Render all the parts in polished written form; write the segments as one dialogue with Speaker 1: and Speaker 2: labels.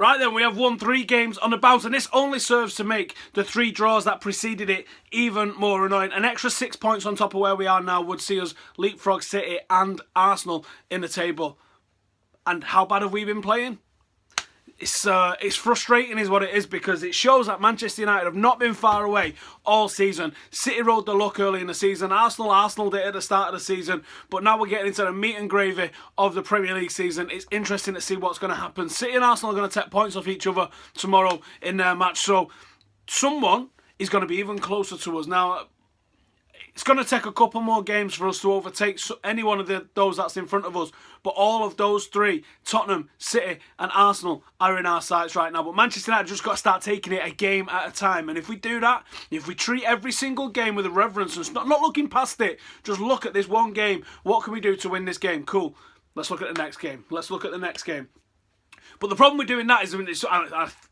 Speaker 1: Right then, we have won 3 games on the bounce, and this only serves to make the 3 draws that preceded it even more annoying. An extra 6 points on top of where we are now would see us leapfrog City and Arsenal in the table. And how bad have we been playing? It's frustrating is what it is, because it shows that Manchester United have not been far away all season. City rode the luck early in the season. Arsenal did at the start of the season. But now we're getting into the meat and gravy of the Premier League season. It's interesting to see what's going to happen. City and Arsenal are going to take points off each other tomorrow in their match. So someone is going to be even closer to us. Now, it's going to take a couple more games for us to overtake any one of those that's in front of us. But all of those 3, Tottenham, City and Arsenal, are in our sights right now. But Manchester United just got to start taking it a game at a time. And if we do that, if we treat every single game with a reverence and not looking past it, just look at this one game. What can we do to win this game? Cool. Let's look at the next game. Let's look at the next game. But the problem with doing that is,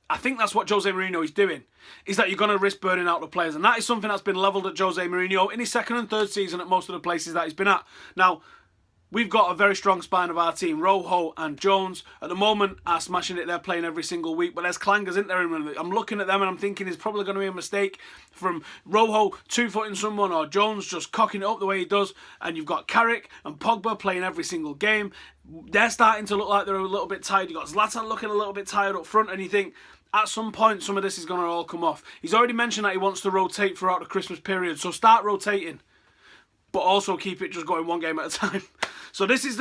Speaker 1: I think that's what Jose Mourinho is doing, is that you're going to risk burning out the players. And that is something that's been levelled at Jose Mourinho in his 2nd and 3rd season at most of the places that he's been at. Now, we've got a very strong spine of our team. Rojo and Jones, at the moment, are smashing it. They're playing every single week. But there's clangers, isn't there? I'm looking at them and I'm thinking it's probably going to be a mistake from Rojo 2-footing someone, or Jones just cocking it up the way he does. And you've got Carrick and Pogba playing every single game. They're starting to look like they're a little bit tired. You've got Zlatan looking a little bit tired up front, and you think, at some point, some of this is going to all come off. He's already mentioned that he wants to rotate throughout the Christmas period, so start rotating. But also keep it just going one game at a time. So this is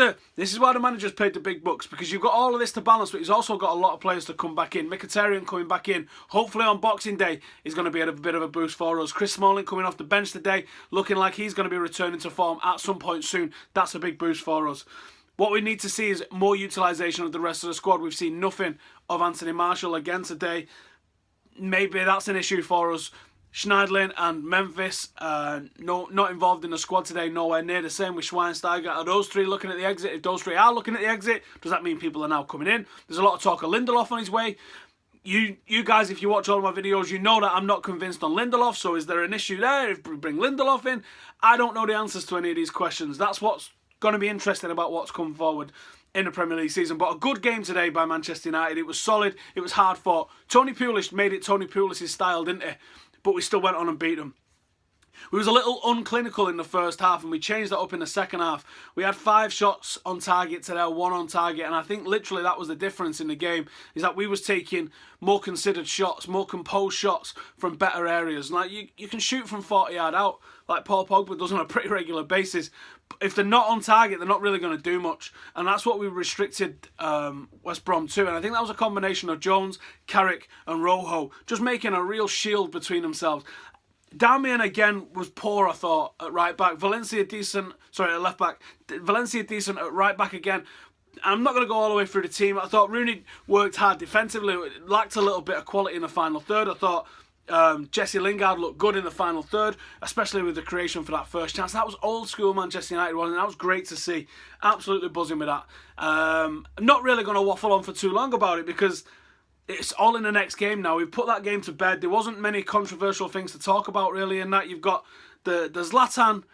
Speaker 1: why the manager's paid the big bucks, because you've got all of this to balance, but he's also got a lot of players to come back in. Mkhitaryan coming back in, hopefully on Boxing Day, is going to be a bit of a boost for us. Chris Smalling coming off the bench today, looking like he's going to be returning to form at some point soon. That's a big boost for us. What we need to see is more utilisation of the rest of the squad. We've seen nothing of Anthony Martial again today. Maybe that's an issue for us. Schneidlin and Memphis, not involved in the squad today, nowhere near. The same with Schweinsteiger. Are those 3 looking at the exit? If those 3 are looking at the exit, does that mean people are now coming in? There's a lot of talk of Lindelof on his way. You guys, if you watch all of my videos, you know that I'm not convinced on Lindelof. So is there an issue there if we bring Lindelof in? I don't know the answers to any of these questions. That's what's going to be interesting about what's come forward in the Premier League season. But a good game today by Manchester United. It was solid. It was hard fought. Tony Pulis made it Tony Pulis' style, didn't he? But we still went on and beat them. We was a little unclinical in the first half, and we changed that up in the second half. We had 5 shots on target today, 1 on target, and I think literally that was the difference in the game, is that we was taking more considered shots, more composed shots from better areas. Like, you can shoot from 40 yard out, like Paul Pogba does on a pretty regular basis. If they're not on target, they're not really going to do much. And that's what we restricted West Brom to. And I think that was a combination of Jones, Carrick and Rojo, just making a real shield between themselves. Darmian again was poor, I thought, at right back. Valencia decent, sorry, at left back. Valencia decent at right back again. I'm not going to go all the way through the team. I thought Rooney worked hard defensively. It lacked a little bit of quality in the final third. I thought Jesse Lingard looked good in the final third, especially with the creation for that first chance. That was old school Manchester United, wasn't it? That was great to see. Absolutely buzzing with that. I'm not really going to waffle on for too long about it, because it's all in the next game now. We've put that game to bed. There wasn't many controversial things to talk about really in that. You've got the Zlatan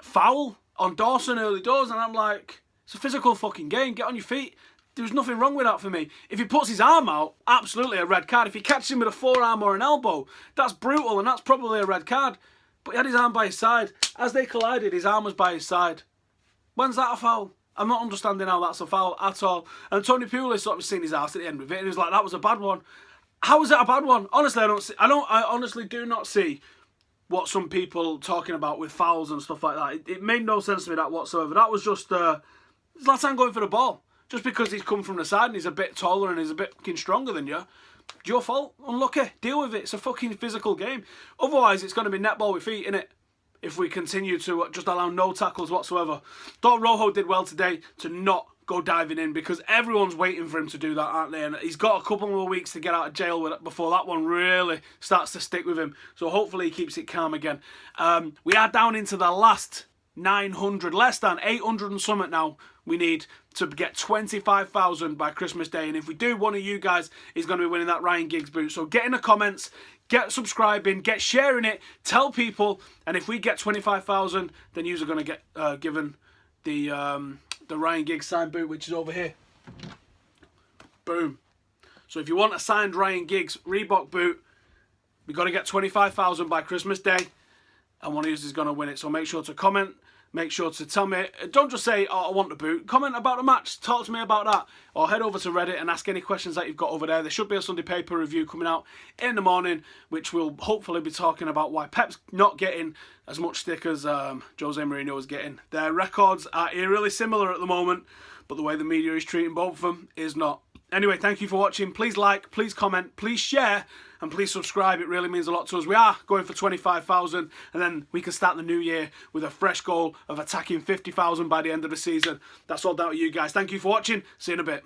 Speaker 1: foul on Dawson early doors, and I'm like, it's a physical fucking game. Get on your feet. There was nothing wrong with that for me. If he puts his arm out, absolutely a red card. If he catches him with a forearm or an elbow, that's brutal, and that's probably a red card. But he had his arm by his side. As they collided, his arm was by his side. When's that a foul? I'm not understanding how that's a foul at all. And Tony Pulis sort of seen his ass at the end of it, and he was like, that was a bad one. How is it a bad one? Honestly, I honestly do not see what some people talking about with fouls and stuff like that. It made no sense to me, that whatsoever. That was just Zlatan going for the ball. Just because he's come from the side and he's a bit taller and he's a bit fucking stronger than you, it's your fault. Unlucky. Deal with it. It's a fucking physical game. Otherwise, it's going to be netball with feet, innit? If we continue to just allow no tackles whatsoever. Thought Rojo did well today to not go diving in, because everyone's waiting for him to do that, aren't they? And he's got a couple more weeks to get out of jail with it before that one really starts to stick with him. So hopefully he keeps it calm again. We are down into the last 900, less than 800 and something now. We need to get 25,000 by Christmas Day. And if we do, one of you guys is going to be winning that Ryan Giggs boot. So get in the comments, get subscribing, get sharing it, tell people. And if we get 25,000, then you are going to get given the Ryan Giggs signed boot, which is over here. Boom. So if you want a signed Ryan Giggs Reebok boot, we've got to get 25,000 by Christmas Day, and one of you is going to win it. So make sure to comment. Make sure to tell me, don't just say, oh, I want the boot. Comment about the match. Talk to me about that. Or head over to Reddit and ask any questions that you've got over there. There should be a Sunday paper review coming out in the morning, which will hopefully be talking about why Pep's not getting as much stick as Jose Mourinho is getting. Their records are eerily similar at the moment, but the way the media is treating both of them is not. Anyway, thank you for watching. Please like, please comment, please share, and please subscribe. It really means a lot to us. We are going for 25,000, and then we can start the new year with a fresh goal of attacking 50,000 by the end of the season. That's all down to you guys. Thank you for watching. See you in a bit.